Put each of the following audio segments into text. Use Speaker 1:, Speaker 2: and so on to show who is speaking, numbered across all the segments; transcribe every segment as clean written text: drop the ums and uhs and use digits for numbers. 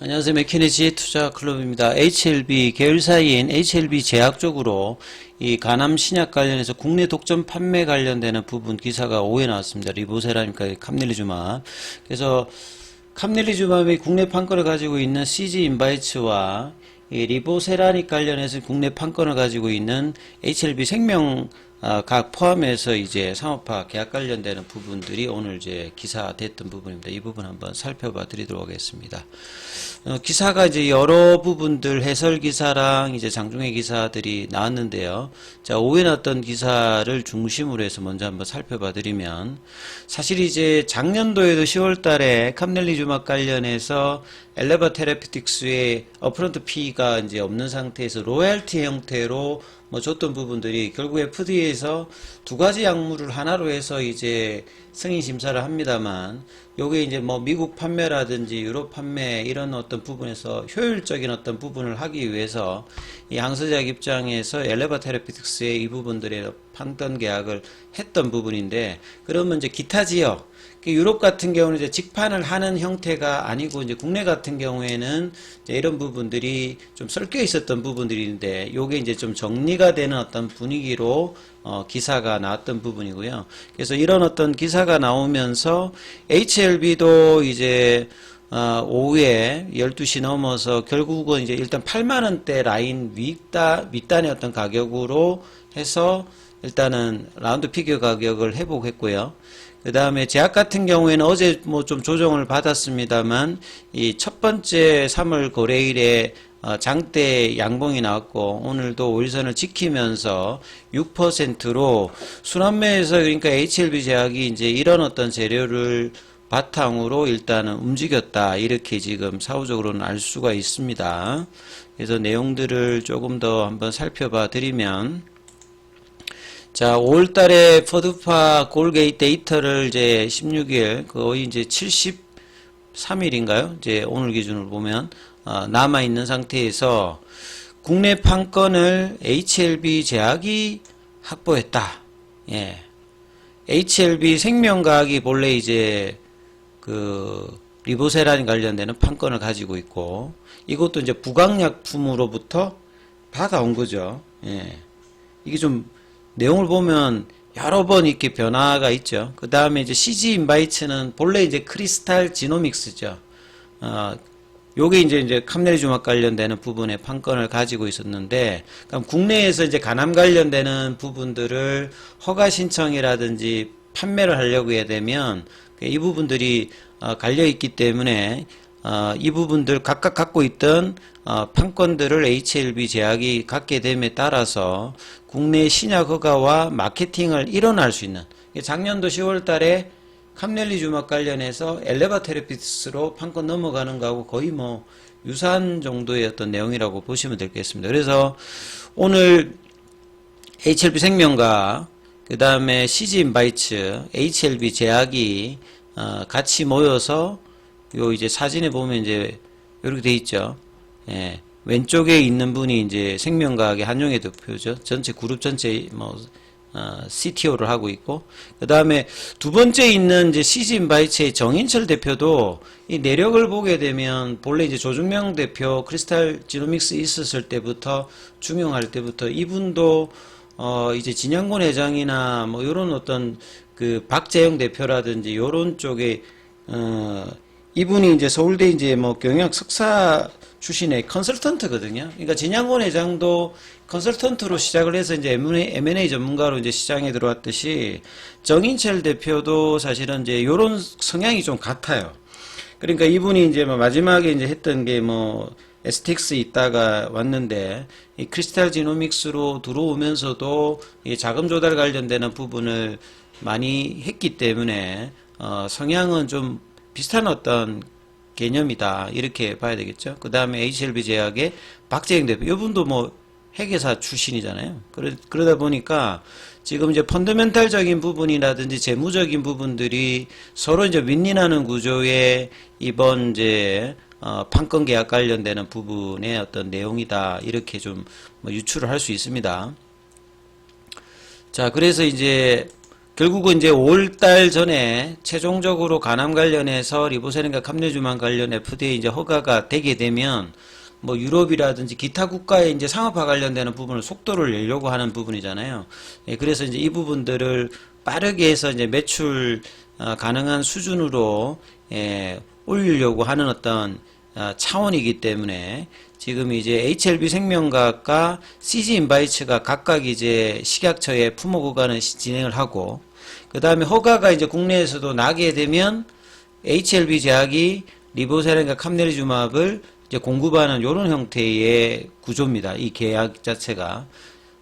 Speaker 1: 안녕하세요. 맥키네지 투자클럽입니다. HLB 계열사인 HLB 제약 쪽으로 이 간암 신약 관련해서 국내 독점 판매 관련되는 부분 기사가 5회 나왔습니다. 리보세라니까 캄릴리주맙. 그래서 캄릴리주맙이 국내 판권을 가지고 있는 CG 인바이츠와 이 리보세라닉 관련해서 국내 판권을 가지고 있는 HLB 생명 각 포함해서 이제 상업화 계약 관련되는 부분들이 오늘 이제 기사됐던 부분입니다. 이 부분 한번 살펴봐 드리도록 하겠습니다. 기사가 이제 여러 부분들 해설 기사랑 이제 장중의 기사들이 나왔는데요. 자, 오후에 나왔던 기사를 중심으로 해서 먼저 한번 살펴봐 드리면, 사실 이제 작년도에도 10월 달에 캄렐리주맙 관련해서 엘레바 테라피틱스의 어프런트 피가 이제 없는 상태에서 로얄티 형태로 줬던 부분들이 결국 FDA에서 두 가지 약물을 하나로 해서 이제 승인 심사를 합니다만, 요게 이제 미국 판매라든지 유럽 판매 이런 어떤 부분에서 효율적인 어떤 부분을 하기 위해서 이 항서제약 입장에서 엘레바 테라피틱스의 이 부분들의 판권 계약을 했던 부분인데, 그러면 이제 기타 지역, 유럽 같은 경우는 이제 직판을 하는 형태가 아니고 이제 국내 같은 경우에는 이제 이런 부분들이 좀 섞여 있었던 부분들인데, 요게 이제 좀 정리가 되는 어떤 분위기로 기사가 나왔던 부분이고요. 그래서 이런 어떤 기사가 나오면서 HLB도 이제 오후에 12시 넘어서 결국은 이제 일단 8만원대 라인 윗단의 어떤 가격으로 해서 일단은 라운드 피겨 가격을 회복했고요. 그 다음에 제약 같은 경우에는 어제 좀 조정을 받았습니다만, 이 첫 번째 3월 거래일에 장대 양봉이 나왔고, 오늘도 5일선을 지키면서 6%로 순환매에서, 그러니까 HLB 제약이 이제 이런 어떤 재료를 바탕으로 일단은 움직였다, 이렇게 지금 사후적으로는 알 수가 있습니다. 그래서 내용들을 조금 더 한번 살펴봐 드리면, 자, 5월달에 퍼드파 골게이트 데이터를 이제 16일, 거의 이제 73일인가요? 이제 오늘 기준으로 보면, 남아있는 상태에서 국내 판권을 HLB 제약이 확보했다. 예. HLB 생명과학이 본래 이제 리보세라닌 관련되는 판권을 가지고 있고, 이것도 이제 부강약품으로부터 받아온 거죠. 예. 이게 좀 내용을 보면 여러 번 이렇게 변화가 있죠. 그 다음에 이제 CG 인바이츠는 본래 이제 크리스탈 지노믹스죠. 요게 이제 캄렐리주맙 관련되는 부분에 판권을 가지고 있었는데, 그럼 국내에서 이제 간암 관련되는 부분들을 허가 신청이라든지 판매를 하려고 해야 되면 이 부분들이 갈려 있기 때문에 이 부분들 각각 갖고 있던 판권들을 HLB 제약이 갖게 됨에 따라서 국내 신약 허가와 마케팅을 일어날 수 있는, 작년도 10월 달에 캄렐리주맙 관련해서 엘레바 테라피틱스로 판권 넘어가는 거하고 거의 유사한 정도의 어떤 내용이라고 보시면 되겠습니다. 그래서 오늘 HLB 생명과 그 다음에 CG 인바이츠, HLB 제약이 같이 모여서 요 이제 사진에 보면 이제 이렇게 돼 있죠. 예. 왼쪽에 있는 분이 이제 생명과학의 한용의 대표죠. 전체 그룹 전체 CTO를 하고 있고, 그 다음에 두 번째 있는 이제 CG 인바이츠의 정인철 대표도 이 내력을 보게 되면 본래 이제 조중명 대표 크리스탈 지노믹스 있었을 때부터 중용할 때부터 이분도 이제 진양곤 회장이나 요런 어떤 박재영 대표라든지 요런 쪽에 이분이 이제 서울대 이제 경영학 석사 출신의 컨설턴트거든요. 그러니까 진양곤 회장도 컨설턴트로 시작을 해서 이제 M&A 전문가로 이제 시장에 들어왔듯이, 정인철 대표도 사실은 이제 요런 성향이 좀 같아요. 그러니까 이분이 이제 마지막에 이제 했던 게 STX 있다가 왔는데, 이 크리스탈 지노믹스로 들어오면서도 이 자금 조달 관련되는 부분을 많이 했기 때문에, 성향은 좀 비슷한 어떤 개념이다, 이렇게 봐야 되겠죠. 그 다음에 HLB 제약의 박재영 대표, 이분도 회계사 출신이잖아요. 그러다 보니까 지금 이제 펀더멘탈적인 부분이라든지 재무적인 부분들이 서로 이제 윈윈하는 구조의 이번 이제 판권 계약 관련되는 부분의 어떤 내용이다, 이렇게 좀 유추를 할 수 있습니다. 자, 그래서 이제 결국은 이제 5월달 전에 최종적으로 간암 관련해서 리보세린과 감내주만 관련 FDA 이제 허가가 되게 되면 뭐 유럽이라든지 기타 국가의 이제 상업화 관련되는 부분을 속도를 내려고 하는 부분이잖아요. 예, 그래서 이제 이 부분들을 빠르게 해서 이제 매출 가능한 수준으로 올리려고 하는 어떤 차원이기 때문에 지금 이제 HLB 생명과학과 CG 인바이츠가 각각 이제 식약처에 품목 허가는 진행을 하고 그 다음에 허가가 이제 국내에서도 나게 되면 HLB 제약이 리보세린과 감내리주맙을 이제 공급하는 이런 형태의 구조입니다. 이 계약 자체가.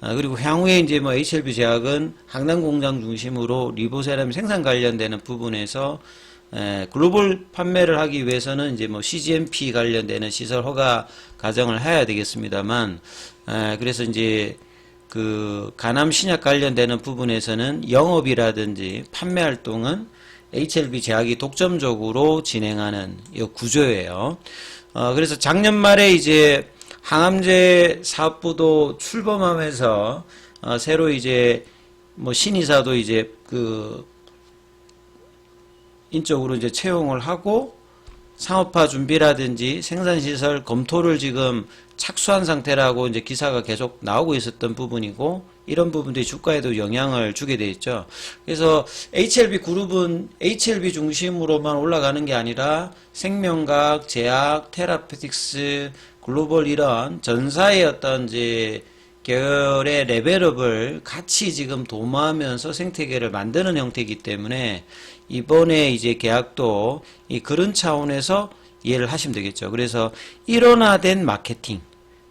Speaker 1: 그리고 향후에 이제 뭐 HLB 제약은 항당 공장 중심으로 리보세람 생산 관련되는 부분에서 글로벌 판매를 하기 위해서는 이제 뭐 CGMP 관련되는 시설 허가 과정을 해야 되겠습니다만, 그래서 이제 그 간암 신약 관련되는 부분에서는 영업이라든지 판매 활동은 HLB 제약이 독점적으로 진행하는 이 구조예요. 그래서 작년 말에 이제 항암제 사업부도 출범하면서 새로 이제 뭐 신이사도 이제 그 인적으로 이제 채용을 하고 상업화 준비라든지 생산시설 검토를 지금 착수한 상태라고 이제 기사가 계속 나오고 있었던 부분이고 이런 부분들이 주가에도 영향을 주게 돼 있죠. 그래서 HLB 그룹은 HLB 중심으로만 올라가는 게 아니라 생명과학, 제약, 테라피틱스, 글로벌 이런 전사의 어떤 이제 계열의 레벨업을 같이 지금 도모하면서 생태계를 만드는 형태이기 때문에 이번에 이제 계약도 그런 차원에서 이해를 하시면 되겠죠. 그래서 일원화된 마케팅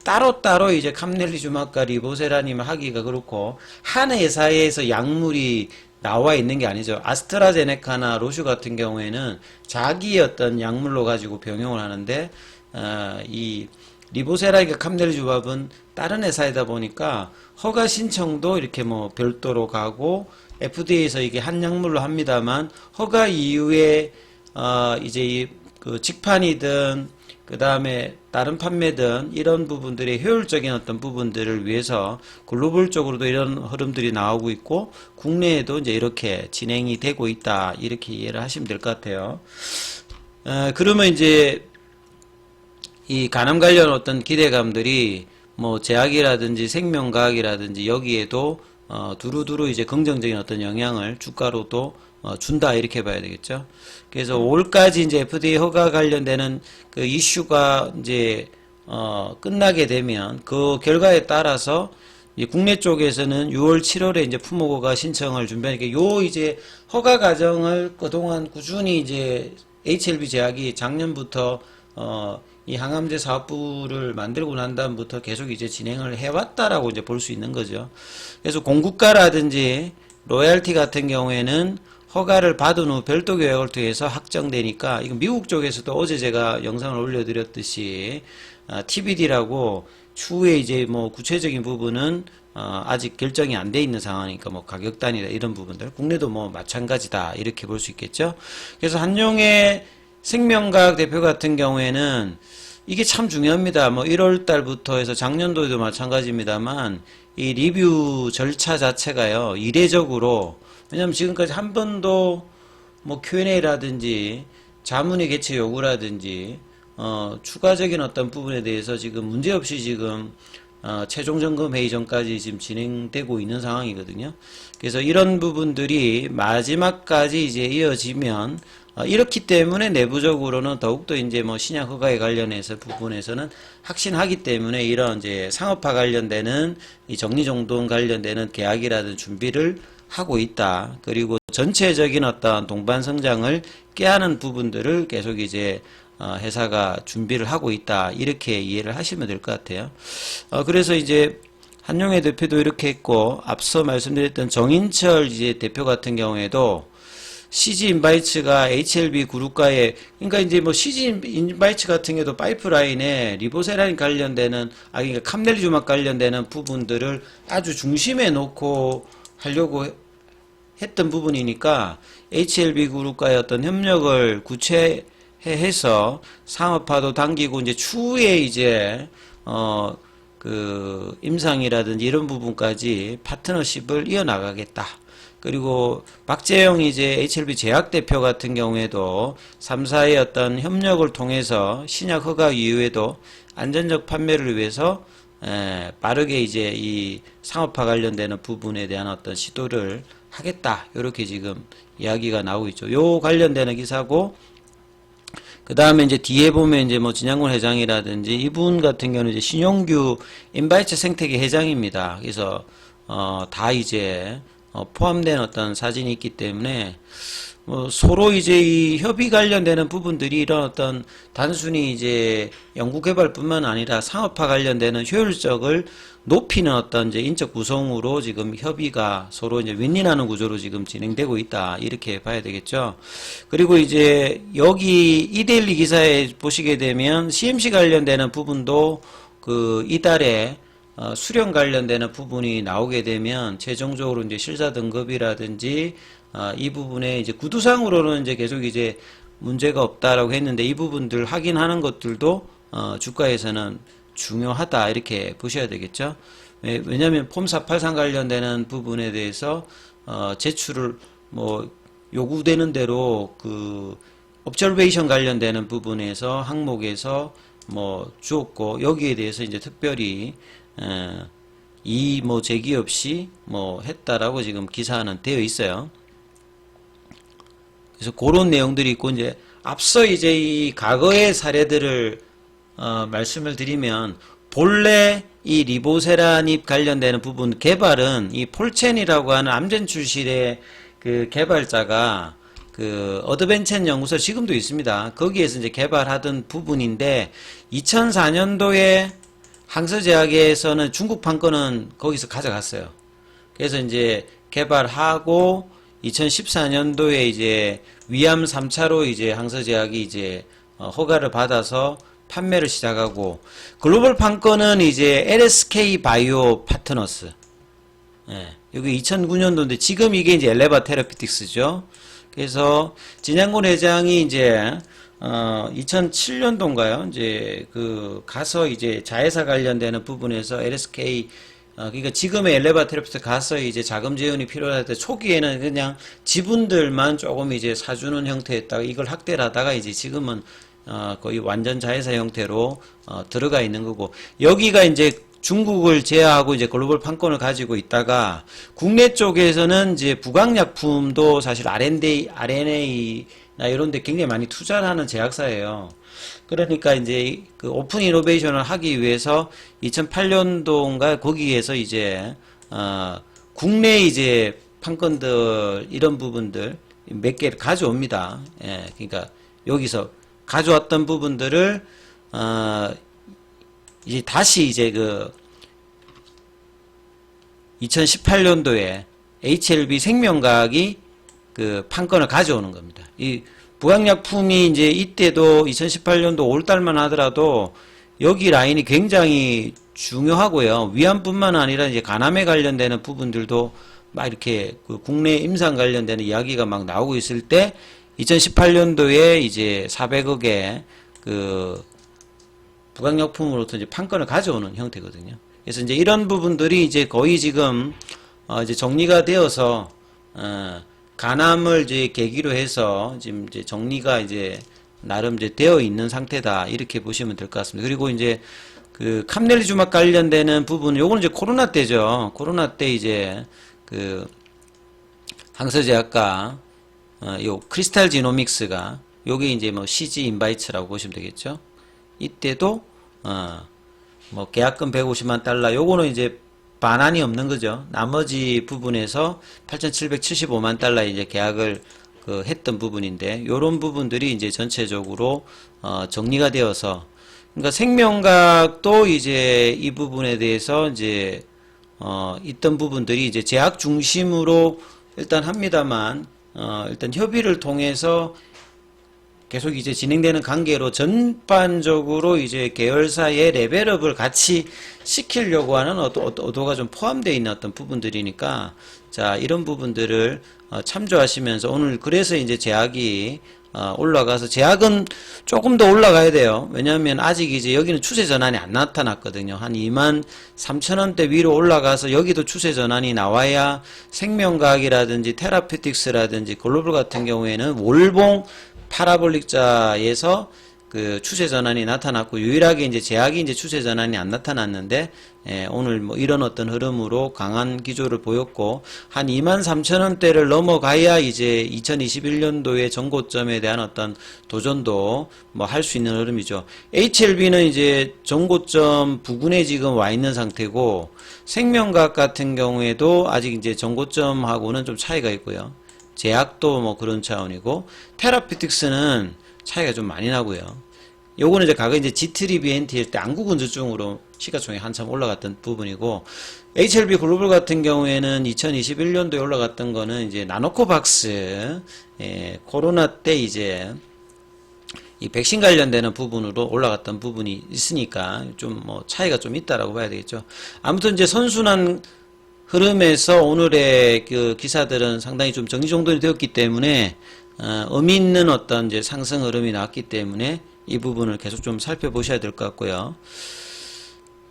Speaker 1: 따로따로 이제 감넬리주막과 리보세라님을 하기가 그렇고 한 회사에서 약물이 나와 있는 게 아니죠. 아스트라제네카나 로슈 같은 경우에는 자기 어떤 약물로 가지고 병용을 하는데 이 리보세라이가 감넬리주밥은 다른 회사이다 보니까 허가 신청도 이렇게 뭐 별도로 가고 FDA에서 이게 한 약물로 합니다만 허가 이후에 이제 그 직판이든 그 다음에 다른 판매든 이런 부분들의 효율적인 어떤 부분들을 위해서 글로벌적으로도 이런 흐름들이 나오고 있고 국내에도 이제 이렇게 진행이 되고 있다 이렇게 이해를 하시면 될 것 같아요. 그러면 이제 이 간암 관련 어떤 기대감들이 뭐 제약이라든지 생명과학이라든지 여기에도 두루두루 이제 긍정적인 어떤 영향을 주가로도 준다 이렇게 봐야 되겠죠. 그래서 5월까지 이제 FDA 허가 관련되는 그 이슈가 이제 끝나게 되면 그 결과에 따라서 국내 쪽에서는 6월, 7월에 이제 품목허가 신청을 준비하니까 요 이제 허가 과정을 그동안 꾸준히 이제 HLB 제약이 작년부터 이 항암제 사업부를 만들고 난 다음부터 계속 이제 진행을 해왔다라고 이제 볼 수 있는 거죠. 그래서 공급가라든지 로얄티 같은 경우에는 허가를 받은 후 별도 계약을 통해서 확정되니까 이거 미국 쪽에서도 어제 제가 영상을 올려드렸듯이 TBD라고 추후에 이제 뭐 구체적인 부분은 아직 결정이 안 돼 있는 상황이니까 뭐 가격 단위다 이런 부분들 국내도 뭐 마찬가지다 이렇게 볼 수 있겠죠. 그래서 한용의 생명과학 대표 같은 경우에는 이게 참 중요합니다. 뭐 1월 달부터 해서 작년도에도 마찬가지입니다만 이 리뷰 절차 자체가요 이례적으로 왜냐면 지금까지 한 번도 뭐 Q&A라든지 자문의 개최 요구라든지 추가적인 어떤 부분에 대해서 지금 문제없이 지금 최종 점검 회의 전까지 지금 진행되고 있는 상황이거든요. 그래서 이런 부분들이 마지막까지 이제 이어지면 이렇기 때문에 내부적으로는 더욱더 이제 뭐 신약 허가에 관련해서 부분에서는 확신하기 때문에 이런 이제 상업화 관련되는 이 정리정돈 관련되는 계약이라든 준비를 하고 있다. 그리고 전체적인 어떤 동반 성장을 깨하는 부분들을 계속 이제 회사가 준비를 하고 있다. 이렇게 이해를 하시면 될 것 같아요. 그래서 이제 한용의 대표도 이렇게 했고 앞서 말씀드렸던 정인철 이제 대표 같은 경우에도 CG 인바이츠가 HLB 그룹과의 그러니까 이제 뭐 CG 인바이츠 같은 경우도 파이프라인에 리보세라인 관련되는 그러니까 감넬리주막 관련되는 부분들을 아주 중심에 놓고 하려고 했던 부분이니까 HLB 그룹과의 어떤 협력을 구체해서 상업화도 당기고 이제 추후에 이제 그 임상이라든지 이런 부분까지 파트너십을 이어나가겠다. 그리고 박재영 이제 HLB 제약 대표 같은 경우에도 3사의 어떤 협력을 통해서 신약 허가 이후에도 안전적 판매를 위해서 빠르게 이제 이 상업화 관련되는 부분에 대한 어떤 시도를 하겠다. 이렇게 지금 이야기가 나오고 있죠. 요 관련되는 기사고, 그 다음에 이제 뒤에 보면 이제 뭐 진양군 회장이라든지 이분 같은 경우는 이제 신용규 인바이처 생태계 회장입니다. 그래서 다 이제 포함된 어떤 사진이 있기 때문에 서로 이제 이 협의 관련되는 부분들이 이런 어떤 단순히 이제 연구개발뿐만 아니라 상업화 관련되는 효율적을 높이는 어떤 이제 인적 구성으로 지금 협의가 서로 이제 윈윈하는 구조로 지금 진행되고 있다. 이렇게 봐야 되겠죠. 그리고 이제 여기 이데일리 기사에 보시게 되면 CMC 관련되는 부분도 그 이달에 수령 관련되는 부분이 나오게 되면 최종적으로 이제 실사 등급이라든지 이 부분에 이제 구두상으로는 이제 계속 이제 문제가 없다라고 했는데 이 부분들 확인하는 것들도 주가에서는 중요하다 이렇게 보셔야 되겠죠. 왜냐하면 폼 483 관련되는 부분에 대해서 제출을 뭐 요구되는 대로 그 observation 관련되는 부분에서 항목에서 뭐 주었고 여기에 대해서 이제 특별히 이 뭐 제기 없이 뭐 했다라고 지금 기사는 되어 있어요. 그래서 그런 내용들이 있고 이제 앞서 이제 이 과거의 사례들을 말씀을 드리면 본래 이 리보세라닙 관련되는 부분 개발은 이 폴첸이라고 하는 암전 출신의 그 개발자가 그 어드벤첸 연구소 지금도 있습니다. 거기에서 이제 개발하던 부분인데 2004년도에 항서제약에서는 중국 판권은 거기서 가져갔어요. 그래서 이제 개발하고 2014년도에 이제 위암 3차로 이제 항서제약이 이제 허가를 받아서 판매를 시작하고 글로벌 판권은 이제 LSK 바이오 파트너스. 여기 2009년도인데 지금 이게 이제 엘레바 테라피틱스죠. 그래서 진양군 회장이 이제 2007년도인가요? 이제 그 가서 이제 자회사 관련되는 부분에서 LSK 그러니까 지금의 엘레바 테라피틱스 가서 이제 자금 지원이 필요할 때 초기에는 그냥 지분들만 조금 이제 사주는 형태였다가 이걸 확대를 하다가 이제 지금은 거의 완전 자회사 형태로 들어가 있는 거고 여기가 이제 중국을 제외하고 이제 글로벌 판권을 가지고 있다가 국내 쪽에서는 이제 부강약품도 사실 RNA나 이런 데 굉장히 많이 투자를 하는 제약사예요. 그러니까 이제 그 오픈 이노베이션을 하기 위해서 2008년도인가 거기에서 이제 국내 이제 판권들 이런 부분들 몇 개를 가져옵니다. 예, 그러니까 여기서 가져왔던 부분들을 이제 다시 이제 그 2018년도에 HLB 생명과학이 그 판권을 가져오는 겁니다. 이 부강약품이 이제 이때도 2018년도 5월달만 하더라도 여기 라인이 굉장히 중요하고요. 위암뿐만 아니라 이제 간암에 관련되는 부분들도 막 이렇게 그 국내 임상 관련되는 이야기가 막 나오고 있을 때 2018년도에 이제 400억의 그 부강약품으로부터 이제 판권을 가져오는 형태거든요. 그래서 이제 이런 부분들이 이제 거의 지금 이제 정리가 되어서 간암을 이제 계기로 해서 지금 이제 정리가 이제 나름 이제 되어 있는 상태다 이렇게 보시면 될 것 같습니다. 그리고 이제 그 캄넬리주막 관련되는 부분, 요거는 이제 코로나 때죠. 코로나 때 이제 그 항서제약과 요 크리스탈 지노믹스가 요게 이제 뭐 CG 인바이츠라고 보시면 되겠죠. 이때도 뭐 계약금 150만 달러 요거는 이제 반환이 없는 거죠. 나머지 부분에서 8,775만 달러 이제 계약을 그 했던 부분인데 요런 부분들이 이제 전체적으로 정리가 되어서 그러니까 생명과학도 이제 이 부분에 대해서 이제 있던 부분들이 이제 제약 중심으로 일단 합니다만 일단 협의를 통해서 계속 이제 진행되는 관계로 전반적으로 이제 계열사의 레벨업을 같이 시키려고 하는 의도가 좀 포함되어 있는 어떤 부분들이니까 자 이런 부분들을 참조하시면서 오늘 그래서 이제 제약이 올라가서 제약은 조금 더 올라가야 돼요. 왜냐하면 아직 이제 여기는 추세 전환이 안 나타났거든요. 한 23,000원대 위로 올라가서 여기도 추세 전환이 나와야 생명과학이라든지 테라피틱스라든지 글로벌 같은 경우에는 월봉 파라볼릭자에서 그 추세 전환이 나타났고, 유일하게 이제 제약이 이제 추세 전환이 안 나타났는데, 오늘 뭐 이런 어떤 흐름으로 강한 기조를 보였고, 한 23,000원대를 넘어가야 이제 2021년도의 전고점에 대한 어떤 도전도 뭐 할 수 있는 흐름이죠. HLB는 이제 전고점 부근에 지금 와 있는 상태고, 생명과학 같은 경우에도 아직 이제 전고점하고는 좀 차이가 있고요. 제약도 뭐 그런 차원이고, 테라피틱스는 차이가 좀 많이 나고요. 요거는 이제 과거 이제 G3BNT일 때 안구근조증으로 시가총액 한참 올라갔던 부분이고, HLB 글로벌 같은 경우에는 2021년도에 올라갔던 거는 이제 나노코박스, 코로나 때 이제 이 백신 관련되는 부분으로 올라갔던 부분이 있으니까 좀 뭐 차이가 좀 있다라고 봐야 되겠죠. 아무튼 이제 선순환 흐름에서 오늘의 그 기사들은 상당히 좀 정리정돈이 되었기 때문에 의미 있는 어떤 이제 상승 흐름이 나왔기 때문에 이 부분을 계속 좀 살펴보셔야 될 것 같고요.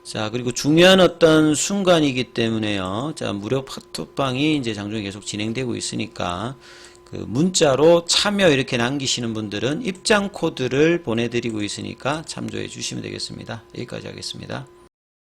Speaker 1: 자, 그리고 중요한 어떤 순간이기 때문에요. 자, 무료 카톡방이 이제 장중에 계속 진행되고 있으니까 그 문자로 참여 이렇게 남기시는 분들은 입장 코드를 보내드리고 있으니까 참조해 주시면 되겠습니다. 여기까지 하겠습니다.